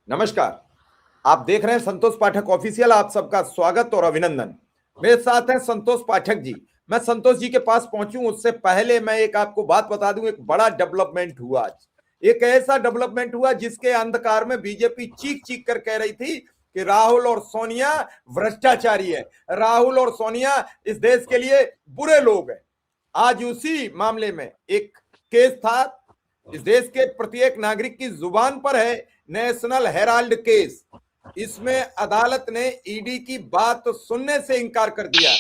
नमस्कार। आप देख रहे हैं संतोष पाठक ऑफिशियल। आप सबका स्वागत और अभिनंदन। मेरे साथ हैं संतोष पाठक जी। मैं संतोष जी के पास पहुंचूं उससे पहले मैं एक आपको बात बता दूं। एक बड़ा डेवलपमेंट हुआ आज। एक ऐसा डेवलपमेंट हुआ जिसके अंधकार में बीजेपी चीख चीख कर कह रही थी कि राहुल और सोनिया भ्रष्टाचारी है, राहुल और सोनिया इस देश के लिए बुरे लोग हैं। आज उसी मामले में एक केस था। इस देश के प्रत्येक नागरिक की जुबान पर है नेशनल हेराल्ड केस। इसमें अदालत ने ईडी की बात सुनने से इनकार कर दिया,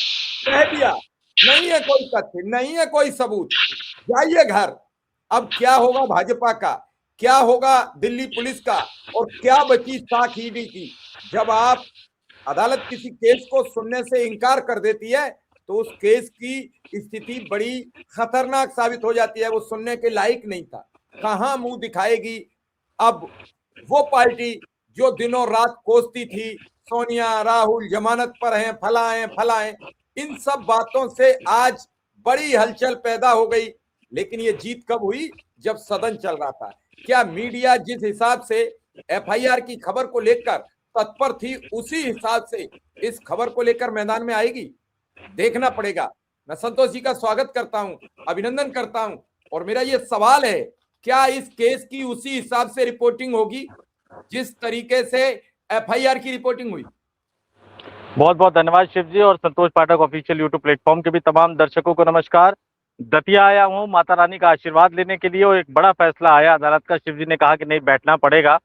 कह दिया नहीं है कोई तथ्य, नहीं है कोई सबूत, जाइए घर। अब क्या होगा भाजपा का, क्या होगा दिल्ली पुलिस का, और क्या बची साख ईडी की। जब आप अदालत किसी केस को सुनने से इनकार कर देती है तो उस केस की स्थिति बड़ी खतरनाक साबित हो जाती है। वो सुनने के लायक नहीं था। कहां मुंह दिखाएगी अब वो पार्टी जो दिनों रात कोसती थी सोनिया राहुल जमानत पर हैं, फलाएं फलाएं। इन सब बातों से आज बड़ी हलचल पैदा हो गई। लेकिन ये जीत कब हुई? जब सदन चल रहा था। क्या मीडिया जिस हिसाब से एफआईआर की खबर को लेकर तत्पर थी उसी हिसाब से इस खबर को लेकर मैदान में आएगी? देखना पड़ेगा। मैं संतोष जी का स्वागत करता हूं, अभिनंदन करता हूं। और मेरा ये सवाल है, क्या इस केस की उसी हिसाब से रिपोर्टिंग होगी जिस तरीके से एफआईआर की रिपोर्टिंग हुई? बहुत बहुत धन्यवाद शिव जी, और संतोष पाठक ऑफिशियल यूट्यूब प्लेटफॉर्म के भी तमाम दर्शकों को नमस्कार। दतिया आया हूँ माता रानी का आशीर्वाद लेने के लिए, और एक बड़ा फैसला आया अदालत का। शिव जी ने कहा कि नहीं, बैठना पड़ेगा,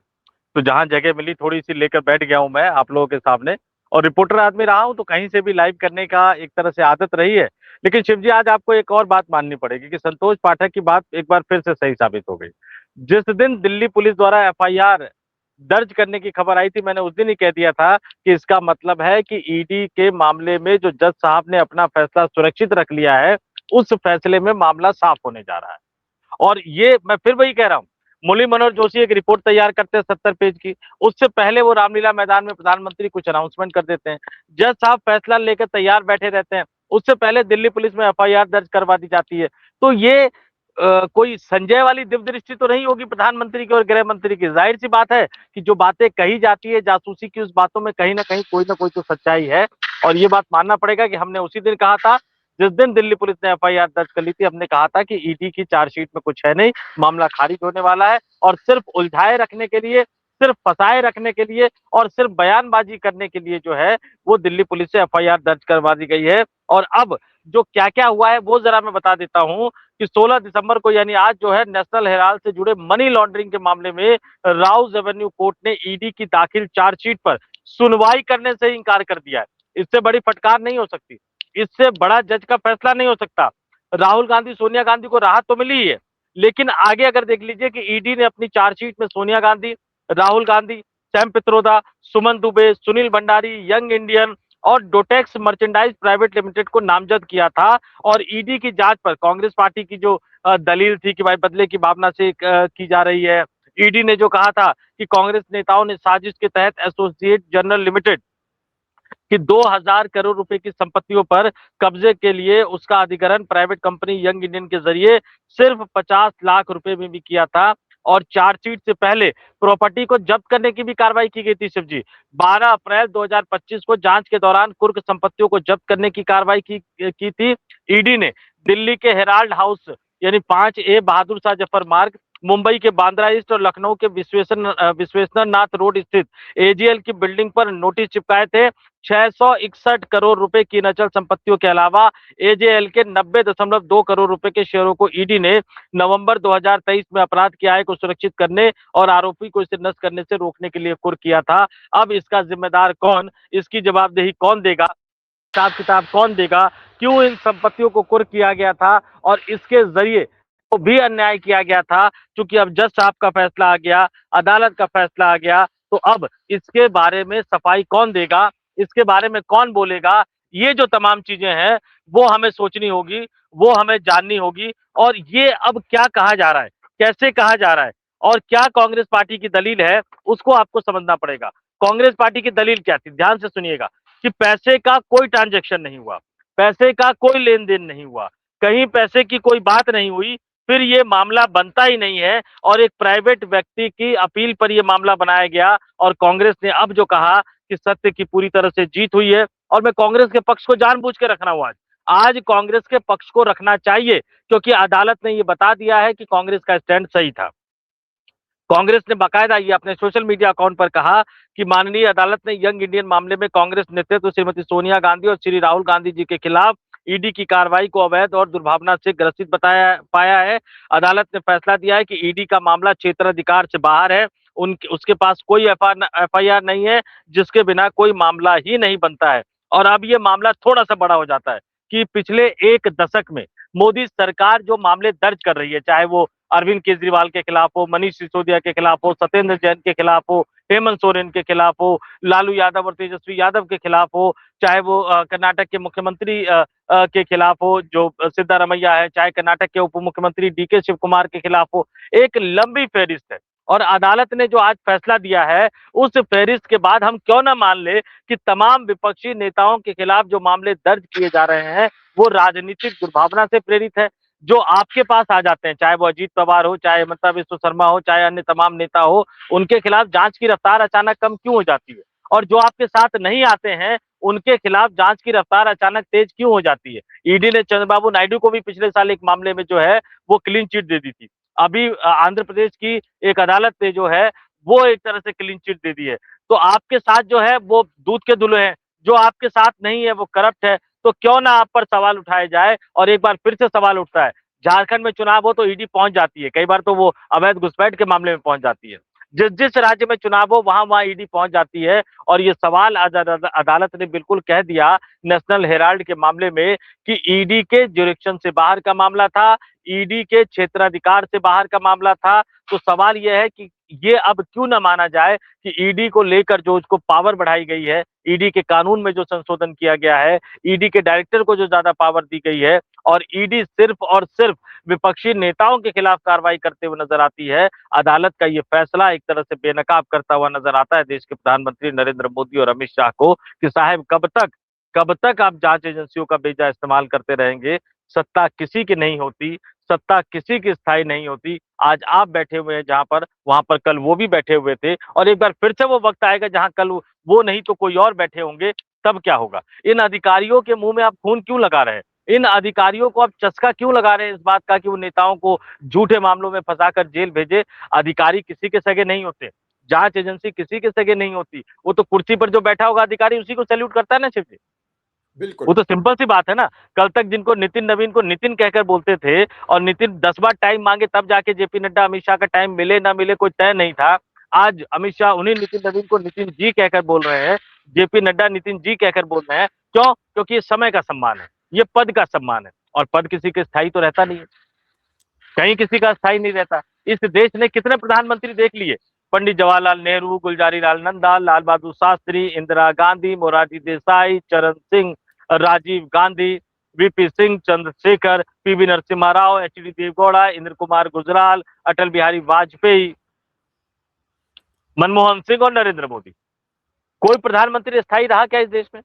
तो जहां जगह मिली थोड़ी सी लेकर बैठ गया हूं मैं आप लोगों के सामने। और रिपोर्टर आदमी रहा हूं तो कहीं से भी लाइव करने का एक तरह से आदत रही है। लेकिन शिव जी, आज आपको एक और बात माननी पड़ेगी कि संतोष पाठक की बात एक बार फिर से सही साबित हो गई। जिस दिन दिल्ली पुलिस द्वारा एफआईआर दर्ज करने की खबर आई थी, मैंने उस दिन ही कह दिया था कि इसका मतलब है कि ईडी के मामले में जो जज साहब ने अपना फैसला सुरक्षित रख लिया है, उस फैसले में मामला साफ होने जा रहा है। और ये मैं फिर वही कह रहा हूं, मुरली मनोहर जोशी एक रिपोर्ट तैयार करते हैं 70 पेज की, उससे पहले वो रामलीला मैदान में प्रधानमंत्री कुछ अनाउंसमेंट कर देते हैं। जज साहब फैसला लेकर तैयार बैठे रहते हैं, उससे पहले दिल्ली पुलिस में एफआईआर दर्ज करवा दी जाती है। तो ये कोई संजय वाली दिव्य दृष्टि तो नहीं होगी प्रधानमंत्री की और गृह मंत्री की। जाहिर सी बात है कि जो बातें कही जाती है जासूसी की, उस बातों में कहीं ना कोई तो सच्चाई है। और ये बात मानना पड़ेगा कि हमने उसी दिन कहा था, जिस दिन दिल्ली पुलिस ने एफआईआर दर्ज कर ली थी, हमने कहा था कि ईडी की चार्जशीट में कुछ है नहीं, मामला खारिज होने वाला है। और सिर्फ उलझाए रखने के लिए, सिर्फ फंसाए रखने के लिए और सिर्फ बयानबाजी करने के लिए जो है वो दिल्ली पुलिस से एफआईआर दर्ज करवा दी गई है। और अब जो क्या क्या हुआ है वो जरा मैं बता देता हूं कि 16 दिसंबर को, यानी आज जो है, नेशनल हेराल्ड से जुड़े मनी लॉन्ड्रिंग के मामले में राउज एवेन्यू कोर्ट ने ईडी की दाखिल चार्जशीट पर सुनवाई करने से इनकार कर दिया है। इससे बड़ी फटकार नहीं हो सकती, इससे बड़ा जज का फैसला नहीं हो सकता। राहुल गांधी सोनिया गांधी को राहत तो मिली है, लेकिन आगे अगर देख लीजिए कि ईडी ने अपनी चार्जशीट में सोनिया गांधी, राहुल गांधी, सैम पित्रोदा, सुमन दुबे, सुनील भंडारी, यंग इंडियन और डोटेक्स मर्चेंडाइज प्राइवेट लिमिटेड को नामजद किया था। और ईडी की जांच पर कांग्रेस पार्टी की जो दलील थी कि भाई बदले की भावना से की जा रही है, ईडी ने जो कहा था कि कांग्रेस नेताओं ने साजिश के तहत एसोसिएट जनरल लिमिटेड कि 2000 करोड़ रुपए की संपत्तियों पर कब्जे के लिए उसका अधिग्रहण प्राइवेट कंपनी यंग इंडियन के जरिए सिर्फ 50 लाख रुपए में भी किया था। और चार्जशीट से पहले प्रॉपर्टी को जब्त करने की भी कार्रवाई की गई थी शिव जी। 12 अप्रैल 2025 को जांच के दौरान कुर्क संपत्तियों को जब्त करने की कार्रवाई की थी। ईडी ने दिल्ली के हेराल्ड हाउस, यानी 5A बहादुर शाह जफर मार्ग, मुंबई के बांद्रा ईस्ट और लखनऊ के विश्वेश्वर नाथ रोड स्थित एजीएल की बिल्डिंग पर नोटिस चिपकाए थे। 661 करोड़ रुपए की अचल संपत्तियों के अलावा एजेएल के 90.2 करोड़ रुपए के शेयरों को ईडी ने नवंबर 2023 में अपराध की आय को सुरक्षित करने और आरोपी को इसे नष्ट करने से रोकने के लिए कुर्क किया था। अब इसका जिम्मेदार कौन, इसकी जवाबदेही कौन देगा, हिसाब किताब कौन देगा, क्यों इन संपत्तियों को कुर्क किया गया था और इसके जरिए को भी अन्याय किया गया था। क्योंकि अब जज साहब का फैसला आ गया, अदालत का फैसला आ गया, तो अब इसके बारे में सफाई कौन देगा, इसके बारे में कौन बोलेगा, ये जो तमाम चीजें हैं वो हमें सोचनी होगी, वो हमें जाननी होगी। और ये अब क्या कहा जा रहा है, कैसे कहा जा रहा है और क्या कांग्रेस पार्टी की दलील है, उसको आपको समझना पड़ेगा। कांग्रेस पार्टी की दलील क्या थी, ध्यान से सुनिएगा, कि पैसे का कोई ट्रांजैक्शन नहीं हुआ, पैसे का कोई लेन देन नहीं हुआ, कहीं पैसे की कोई बात नहीं हुई, फिर ये मामला बनता ही नहीं है और एक प्राइवेट व्यक्ति की अपील पर यह मामला बनाया गया। और कांग्रेस ने अब जो कहा कि सत्य की पूरी तरह से जीत हुई है, और मैं कांग्रेस के पक्ष को जानबूझ के रख रहा हूं। आज कांग्रेस के पक्ष को रखना चाहिए, क्योंकि अदालत ने यह बता दिया है कि कांग्रेस का स्टैंड सही था। कांग्रेस ने बाकायदा ये अपने सोशल मीडिया अकाउंट पर कहा कि माननीय अदालत ने यंग इंडियन मामले में कांग्रेस नेतृत्व श्रीमती सोनिया गांधी और श्री राहुल गांधी जी के खिलाफ ईडी की कार्रवाई को अवैध और दुर्भावना से ग्रसित बताया पाया है। अदालत ने फैसला दिया है कि ईडी का मामला क्षेत्राधिकार से बाहर है। उसके पास कोई एफआईआर नहीं है, जिसके बिना कोई मामला ही नहीं बनता है। और अब ये मामला थोड़ा सा बड़ा हो जाता है कि पिछले एक दशक में मोदी सरकार जो मामले दर्ज कर रही है, चाहे वो अरविंद केजरीवाल के खिलाफ हो, मनीष सिसोदिया के खिलाफ हो, सत्येंद्र जैन के खिलाफ हो, हेमंत सोरेन के खिलाफ हो, लालू यादव और तेजस्वी यादव के खिलाफ हो, चाहे वो कर्नाटक के मुख्यमंत्री के खिलाफ हो जो सिद्धारमैया है, चाहे कर्नाटक के उप मुख्यमंत्री डीके शिव कुमार के खिलाफ हो, एक लंबी फहरिस्त है। और अदालत ने जो आज फैसला दिया है, उस फहरिस्त के बाद हम क्यों ना मान ले कि तमाम विपक्षी नेताओं के खिलाफ जो मामले दर्ज किए जा रहे हैं वो राजनीतिक दुर्भावना से प्रेरित है। जो आपके पास आ जाते हैं, चाहे वो अजीत पवार हो, चाहे हिमंता विश्व शर्मा हो, चाहे अन्य तमाम नेता हो, उनके खिलाफ जांच की रफ्तार अचानक कम क्यों हो जाती है? और जो आपके साथ नहीं आते हैं, उनके खिलाफ जांच की रफ्तार अचानक तेज क्यों हो जाती है? ईडी ने चंद्रबाबू नायडू को भी पिछले साल एक मामले में जो है वो क्लीन चिट दे दी थी। अभी आंध्र प्रदेश की एक अदालत ने जो है वो एक तरह से क्लीन चिट दे दी है। तो आपके साथ जो है वो दूध के धुले हैं, जो आपके साथ नहीं है वो करप्ट है। तो क्यों ना आप पर सवाल उठाए जाए। और एक बार फिर से सवाल उठता है, झारखंड में चुनाव हो तो ईडी पहुंच जाती है, कई बार तो वो अवैध घुसपैठ के मामले में पहुंच जाती है। जिस जिस राज्य में चुनाव हो वहां वहां ईडी पहुंच जाती है। और ये सवाल आज अदालत ने बिल्कुल कह दिया नेशनल हेराल्ड के मामले में कि ईडी के जुरिक्शन से बाहर का मामला था, ईडी के क्षेत्राधिकार से बाहर का मामला था। तो सवाल यह है कि ये अब क्यों ना माना जाए कि ईडी को लेकर जो उसको पावर बढ़ाई गई है, ईडी के कानून में जो संशोधन किया गया है, ईडी के डायरेक्टर को जो ज्यादा पावर दी गई है, और ईडी सिर्फ और सिर्फ विपक्षी नेताओं के खिलाफ कार्रवाई करते हुए नजर आती है। अदालत का ये फैसला एक तरह से बेनकाब करता हुआ नजर आता है देश के प्रधानमंत्री नरेंद्र मोदी और अमित शाह को कि साहब कब तक आप जांच एजेंसियों का बेजा इस्तेमाल करते रहेंगे? सत्ता किसी की नहीं होती, सत्ता किसी की स्थायी नहीं होती। आज आप बैठे हुए हैं जहां पर, वहां पर कल वो भी बैठे हुए थे, और एक बार फिर से वो वक्त आएगा जहां कल वो नहीं तो कोई और बैठे होंगे। तब क्या होगा? इन अधिकारियों के मुंह में आप खून क्यों लगा रहे हैं? इन अधिकारियों को आप चस्का क्यों लगा रहे हैं इस बात का कि वो नेताओं को झूठे मामलों में फंसाकर जेल भेजे? अधिकारी किसी के सगे नहीं होते, जांच एजेंसी किसी के सगे नहीं होती। वो तो कुर्सी पर जो बैठा होगा अधिकारी उसी को सैल्यूट करता है ना शिव जी। बिल्कुल। वो तो सिंपल सी बात है ना। कल तक जिनको नितिन नवीन को नितिन कहकर बोलते थे, और नितिन 10 बार टाइम मांगे तब जाके जेपी नड्डा अमित शाह का टाइम मिले ना मिले कोई तय नहीं था। आज अमित शाह उन्हीं नितिन नवीन को नितिन जी कहकर बोल रहे हैं, जेपी नड्डा नितिन जी कहकर बोल रहे हैं। क्यों? क्योंकि ये समय का सम्मान है, ये पद का सम्मान है, और पद किसी के स्थायी तो रहता नहीं है, कहीं किसी का स्थायी नहीं रहता। इस देश ने कितने प्रधानमंत्री देख लिए? Pandit Jawaharlal Nehru, Gulzari Lal Nanda, Lal Bahadur Shastri, Indira Gandhi, Morarji Desai, Charan Singh, Rajiv Gandhi, V P Singh, Chandrashekhar, P V Narasimha Rao, H D Deve Gowda, Inder Kumar Gujral, Atal Bihari Vajpayee, Manmohan Singh और नरेंद्र मोदी। कोई प्रधानमंत्री स्थायी रहा क्या इस देश में?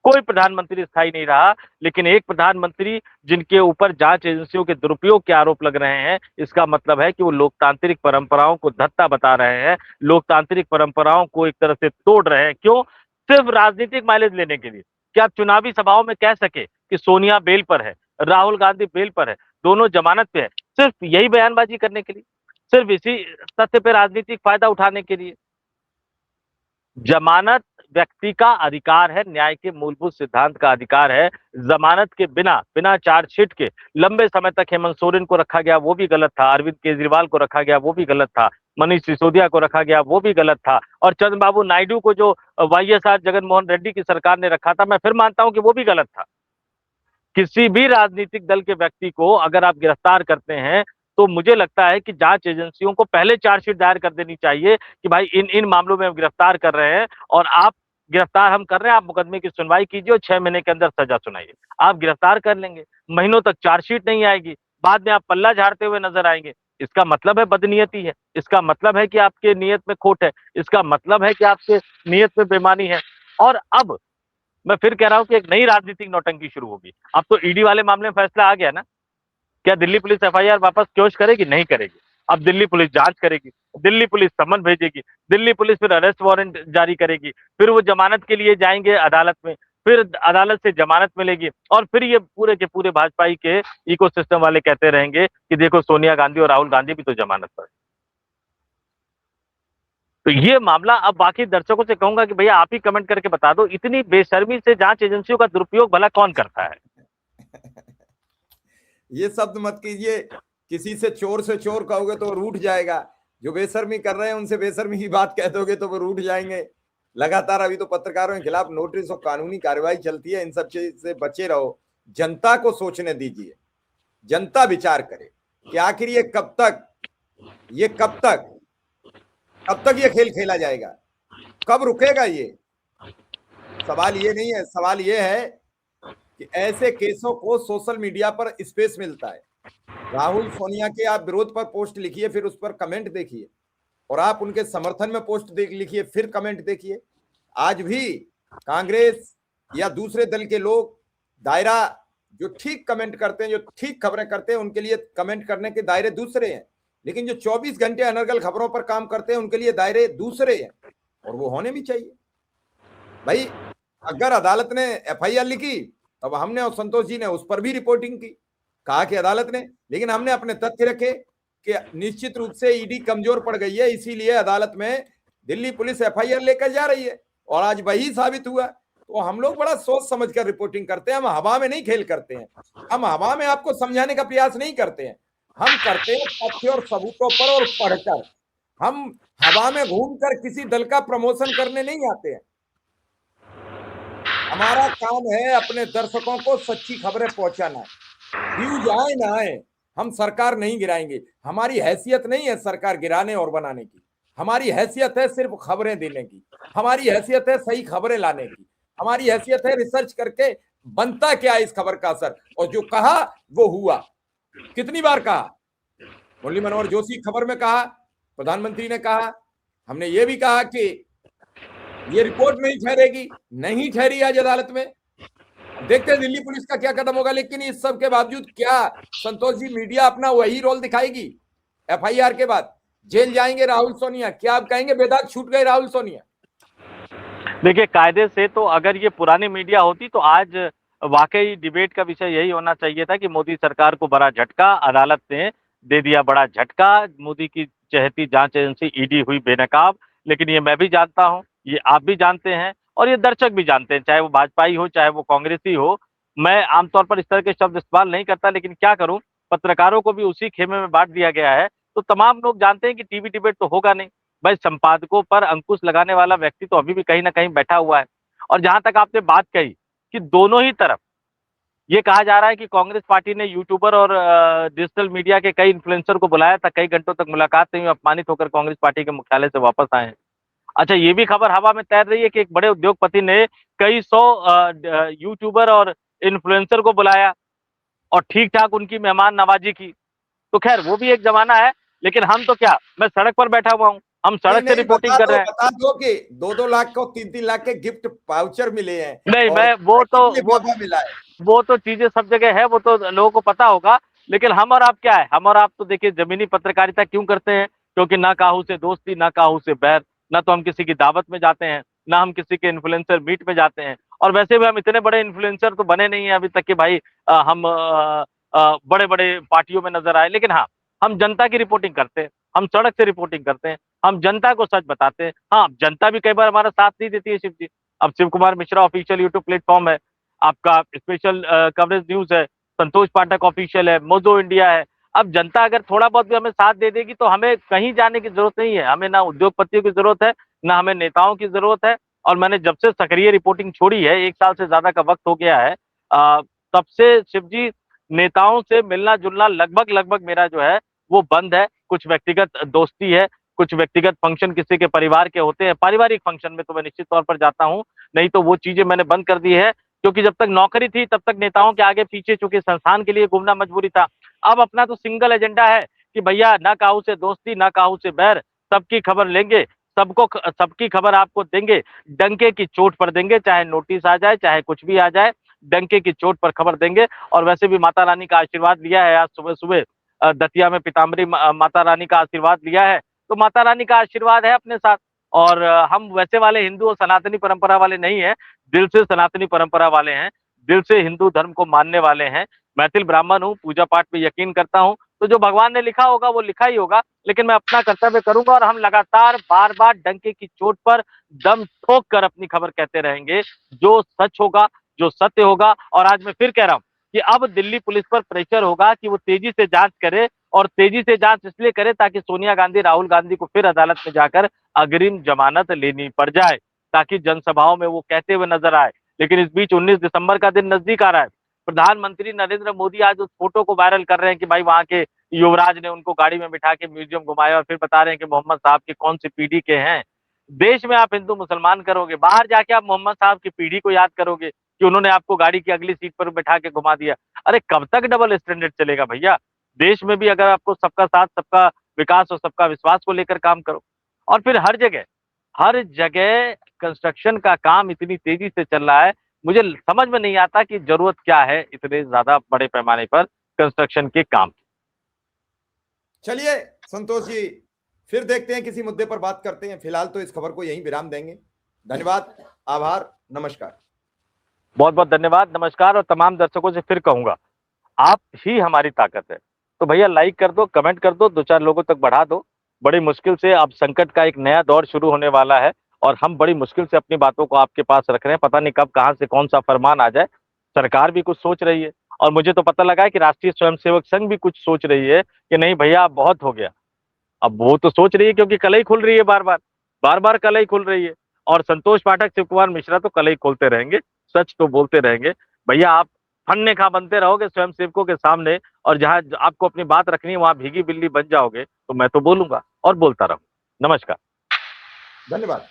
कोई प्रधानमंत्री स्थायी नहीं रहा। लेकिन एक प्रधानमंत्री जिनके ऊपर जांच एजेंसियों के दुरुपयोग के आरोप लग रहे हैं, इसका मतलब है कि वो लोकतांत्रिक परंपराओं को धत्ता बता रहे हैं, लोकतांत्रिक परंपराओं को एक तरह से तोड़ रहे हैं। क्यों? सिर्फ राजनीतिक माइलेज लेने के लिए। क्या आप चुनावी सभाओं में कह सके कि सोनिया बेल पर है, राहुल गांधी बेल पर है, दोनों जमानत पे है, सिर्फ यही बयानबाजी करने के लिए, सिर्फ इसी तथ्य पे राजनीतिक फायदा उठाने के लिए? जमानत व्यक्ति का अधिकार है, न्याय के मूलभूत सिद्धांत का अधिकार है। जमानत के बिना, बिना चार्जशीट के लंबे समय तक हेमंत सोरेन को रखा गया, वो भी गलत था। अरविंद केजरीवाल को रखा गया, वो भी गलत था। मनीष सिसोदिया को रखा गया, वो भी गलत था। और चंद्रबाबू नायडू को जो वाईएसआर जगनमोहन रेड्डी की सरकार ने रखा था, मैं फिर मानता हूं कि वो भी गलत था। किसी भी राजनीतिक दल के व्यक्ति को अगर आप गिरफ्तार करते हैं, तो मुझे लगता है कि जांच एजेंसियों को पहले चार्जशीट दायर कर देनी चाहिए कि भाई इन इन मामलों में हम गिरफ्तार कर रहे हैं, और आप गिरफ्तार हम कर रहे हैं, आप मुकदमे की सुनवाई कीजिए और 6 महीने के अंदर सजा सुनाइए। आप गिरफ्तार कर लेंगे, महीनों तक चार्जशीट नहीं आएगी, बाद में आप पल्ला झाड़ते हुए नजर आएंगे। इसका मतलब है बदनीयती है, इसका मतलब है कि आपके नियत में खोट है, इसका मतलब है कि आपके नियत में बेईमानी है। और अब मैं फिर कह रहा हूं कि एक नई राजनीतिक नौटंकी शुरू होगी। अब तो ईडी वाले मामले में फैसला आ गया ना, क्या दिल्ली पुलिस एफआईआर वापस क्योश करेगी? नहीं करेगी। अब दिल्ली पुलिस जांच करेगी, दिल्ली पुलिस समन भेजेगी, दिल्ली पुलिस फिर अरेस्ट वारंट जारी करेगी, फिर वो जमानत के लिए जाएंगे अदालत में, फिर अदालत से जमानत मिलेगी, और फिर ये पूरे के पूरे भाजपाई के इकोसिस्टम वाले कहते रहेंगे कि देखो सोनिया गांधी और राहुल गांधी भी तो जमानत पर। तो ये मामला, अब बाकी दर्शकों से कहूंगा कि भैया आप ही कमेंट करके बता दो, इतनी बेशर्मी से जांच एजेंसियों का दुरुपयोग भला कौन करता है? ये शब्द मत कीजिए, किसी से चोर कहोगे तो वो रूठ जाएगा। जो बेशर्मी कर रहे हैं उनसे बेशर्मी की बात कह दोगे तो वो रूठ जाएंगे। लगातार अभी तो पत्रकारों के खिलाफ नोटिस और कानूनी कार्रवाई चलती है। इन सब चीज से बचे रहो। जनता को सोचने दीजिए, जनता विचार करे कि आखिर ये कब तक ये खेल खेला जाएगा, कब रुकेगा ये। सवाल ये नहीं है, सवाल ये है कि ऐसे केसों को सोशल मीडिया पर स्पेस मिलता है। राहुल सोनिया के आप विरोध पर पोस्ट लिखिए, फिर उस पर कमेंट देखिए, और आप उनके समर्थन में पोस्ट लिखिए, फिर कमेंट देखिए। आज भी कांग्रेस या दूसरे दल के लोग दायरा, जो ठीक कमेंट करते हैं, जो ठीक खबरें करते हैं, उनके लिए कमेंट करने के दायरे दूसरे हैं। लेकिन जो 24 घंटे अनर्गल खबरों पर काम करते हैं, उनके लिए दायरे दूसरे हैं, और वो होने भी चाहिए। भाई अगर अदालत ने एफआईआर लिखी, तब हमने और संतोष जी ने उस पर भी रिपोर्टिंग की, कहा कि अदालत ने, लेकिन हमने अपने तथ्य रखे कि निश्चित रूप से ईडी कमजोर पड़ गई है, इसीलिए अदालत में दिल्ली पुलिस एफआईआर लेकर जा रही है, और आज वही साबित हुआ। तो हम लोग बड़ा सोच समझकर रिपोर्टिंग करते हैं। हम हवा में नहीं खेल करते हैं, हम हवा में आपको समझाने का प्रयास नहीं करते हैं। हम करते हैं तथ्य और सबूतों पर और पढ़कर। हम हवा में घूमकर किसी दल का प्रमोशन करने नहीं आते हैं। हमारा काम है अपने दर्शकों को सच्ची खबरें पहुंचाना। व्यूज आए ना आए, हम सरकार नहीं गिराएंगे। हमारी हैसियत नहीं है सरकार गिराने और बनाने की। हमारी हैसियत है सिर्फ खबरें देने की। हमारी हैसियत है सही खबरें लाने की। हमारी हैसियत है रिसर्च करके बनता क्या है इस खबर का असर, और जो कहा वो हुआ। कितनी बार कहा, मुरली मनोहर जोशी खबर में कहा, प्रधानमंत्री ने कहा, हमने ये भी कहा कि ये रिपोर्ट नहीं ठहरेगी, नहीं ठहरी आज अदालत में। देखते हैं दिल्ली पुलिस का क्या कदम होगा। लेकिन इस सब के बावजूद क्या संतोष जी मीडिया अपना वही रोल दिखाएगी? एफआईआर के बाद जेल जाएंगे राहुल सोनिया, क्या आप कहेंगे बेदाग छूट गए राहुल सोनिया? देखिए, कायदे से तो अगर ये पुरानी मीडिया होती तो आज वाकई डिबेट का विषय यही होना चाहिए था कि मोदी सरकार को बड़ा झटका, अदालत ने दे दिया बड़ा झटका, मोदी की चहेती जांच एजेंसी ईडी हुई बेनकाब। लेकिन ये मैं भी जानता हूं, ये आप भी जानते हैं, और ये दर्शक भी जानते हैं, चाहे वो भाजपाई हो चाहे वो कांग्रेसी हो। मैं आमतौर पर इस तरह के शब्द इस्तेमाल नहीं करता, लेकिन क्या करूं, पत्रकारों को भी उसी खेमे में बांट दिया गया है। तो तमाम लोग जानते हैं कि टीवी डिबेट तो होगा नहीं। भाई संपादकों पर अंकुश लगाने वाला व्यक्ति तो अभी भी कहीं ना कहीं बैठा हुआ है। और जहां तक आपने बात कही कि दोनों ही तरफ ये कहा जा रहा है कि कांग्रेस पार्टी ने यूट्यूबर और डिजिटल मीडिया के कई इन्फ्लुएंसर को बुलाया था, कई घंटों तक मुलाकात नहीं हुई, अपमानित होकर कांग्रेस पार्टी के मुख्यालय से वापस आए हैं। अच्छा, ये भी खबर हवा में तैर रही है कि एक बड़े उद्योगपति ने कई सौ यूट्यूबर और इन्फ्लुएंसर को बुलाया और ठीक ठाक उनकी मेहमान नवाजी की। तो खैर वो भी एक जमाना है, लेकिन हम तो क्या, मैं सड़क पर बैठा हुआ हूँ, हम सड़क से रिपोर्टिंग कर रहे हैं। बता दो कि 2-2 लाख को 3-3 लाख के गिफ्ट वाउचर मिले हैं। नहीं, मैं वो तो चीजें सब जगह है, वो तो लोगों को पता होगा। लेकिन हम और आप क्या है, हम और आप तो देखिए जमीनी पत्रकारिता क्यों करते हैं? क्योंकि ना काहू से दोस्ती, ना काहू से बैर, ना तो हम किसी की दावत में जाते हैं, ना हम किसी के इन्फ्लुएंसर मीट में जाते हैं। और वैसे भी हम इतने बड़े इन्फ्लुएंसर तो बने नहीं है अभी तक कि भाई हम बड़े बड़े पार्टियों में नजर आए। लेकिन हाँ, हम जनता की रिपोर्टिंग करते हैं, हम सड़क से रिपोर्टिंग करते हैं, हम जनता को सच बताते हैं। हाँ, जनता भी कई बार हमारा साथ नहीं देती है शिव जी। अब Shiv Kumar Mishra official YouTube platform है, आपका स्पेशल कवरेज न्यूज है, संतोष पाठक ऑफिशियल है, मोजो इंडिया है। अब जनता अगर थोड़ा बहुत भी हमें साथ दे देगी तो हमें कहीं जाने की जरूरत नहीं है। हमें ना उद्योगपतियों की जरूरत है, ना हमें नेताओं की जरूरत है। और मैंने जब से सक्रिय रिपोर्टिंग छोड़ी है, 1 साल से ज्यादा का वक्त हो गया है, तब से शिव जी नेताओं से मिलना जुलना लगभग लगभग मेरा जो है वो बंद है। कुछ व्यक्तिगत दोस्ती है, कुछ व्यक्तिगत फंक्शन किसी के परिवार के होते हैं, पारिवारिक फंक्शन में तो मैं निश्चित तौर पर जाता हूँ, नहीं तो वो चीजें मैंने बंद कर दी है। क्योंकि जब तक नौकरी थी तब तक नेताओं के आगे पीछे, चूंकि संस्थान के लिए घूमना मजबूरी था। अब अपना तो सिंगल एजेंडा है कि भैया ना काहू से दोस्ती, ना काहू से बैर, सबकी खबर लेंगे, सबकी खबर आपको देंगे, डंके की चोट पर देंगे, चाहे नोटिस आ जाए, चाहे कुछ भी आ जाए। डंके की चोट पर खबर देंगे। और वैसे भी माता रानी का आशीर्वाद लिया है, आज सुबह सुबह दतिया में पीताम्बरी माता रानी का आशीर्वाद लिया है, तो माता रानी का आशीर्वाद है अपने साथ। और हम वैसे वाले हिंदू और सनातनी परंपरा वाले नहीं है, दिल से सनातनी परंपरा वाले हैं, दिल से हिंदू धर्म को मानने वाले हैं। मैथिल ब्राह्मण हूँ, पूजा पाठ पे यकीन करता हूँ, तो जो भगवान ने लिखा होगा वो लिखा ही होगा, लेकिन मैं अपना कर्तव्य करूंगा और हम लगातार बार बार डंके की चोट पर दम ठोक कर अपनी खबर कहते रहेंगे, जो सच होगा, जो सत्य होगा। और आज मैं फिर कह रहा हूं कि अब दिल्ली पुलिस पर प्रेशर होगा कि वो तेजी से जांच करे, और तेजी से जांच इसलिए करे ताकि सोनिया गांधी, राहुल गांधी को फिर अदालत में जाकर अग्रिम जमानत लेनी पड़ जाए, ताकि जनसभाओं में वो कहते हुए नजर आए। लेकिन इस बीच 19 दिसंबर का दिन नजदीक आ रहा है। प्रधानमंत्री नरेंद्र मोदी आज उस फोटो को वायरल कर रहे हैं कि भाई वहां के युवराज ने उनको गाड़ी में बिठा के म्यूजियम घुमाया, और फिर बता रहे हैं कि मोहम्मद साहब की कौन सी पीढ़ी के हैं। देश में आप हिंदू मुसलमान करोगे, बाहर जाके आप मोहम्मद साहब की पीढ़ी को याद करोगे कि उन्होंने आपको गाड़ी की अगली सीट पर बिठा के घुमा दिया। अरे कब तक डबल स्टैंडर्ड चलेगा भैया? देश में भी अगर आपको सबका साथ, सबका विकास और सबका विश्वास को लेकर काम करो। और फिर हर जगह कंस्ट्रक्शन का काम इतनी तेजी से चल रहा है, मुझे समझ में नहीं आता कि जरूरत क्या है इतने ज्यादा बड़े पैमाने पर कंस्ट्रक्शन के काम की। चलिए संतोष जी, फिर देखते हैं, किसी मुद्दे पर बात करते हैं। फिलहाल तो इस खबर को यहीं विराम देंगे। धन्यवाद, आभार, नमस्कार। बहुत बहुत धन्यवाद, नमस्कार। और तमाम दर्शकों से फिर कहूंगा, आप ही हमारी ताकत है। तो भैया लाइक कर दो, कमेंट कर दो, 2-4 लोगों तक बढ़ा दो। बड़ी मुश्किल से अब संकट का एक नया दौर शुरू होने वाला है, और हम बड़ी मुश्किल से अपनी बातों को आपके पास रख रहे हैं। पता नहीं कब कहां से कौन सा फरमान आ जाए। सरकार भी कुछ सोच रही है, और मुझे तो पता लगा है कि राष्ट्रीय स्वयंसेवक संघ भी कुछ सोच रही है कि नहीं भैया अब बहुत हो गया। अब वो तो सोच रही है क्योंकि कलई खुल रही है, बार बार कलई खुल रही है। और संतोष पाठक, शिव कुमार मिश्रा तो कलई खोलते रहेंगे, सच तो बोलते रहेंगे। भैया आप फन्ने खा बनते रहोगे स्वयं सेवकों के सामने, और जहां आपको अपनी बात रखनी है वहां भीगी बिल्ली बन जाओगे, तो मैं तो बोलूंगा और बोलता रहूंगा। नमस्कार, धन्यवाद।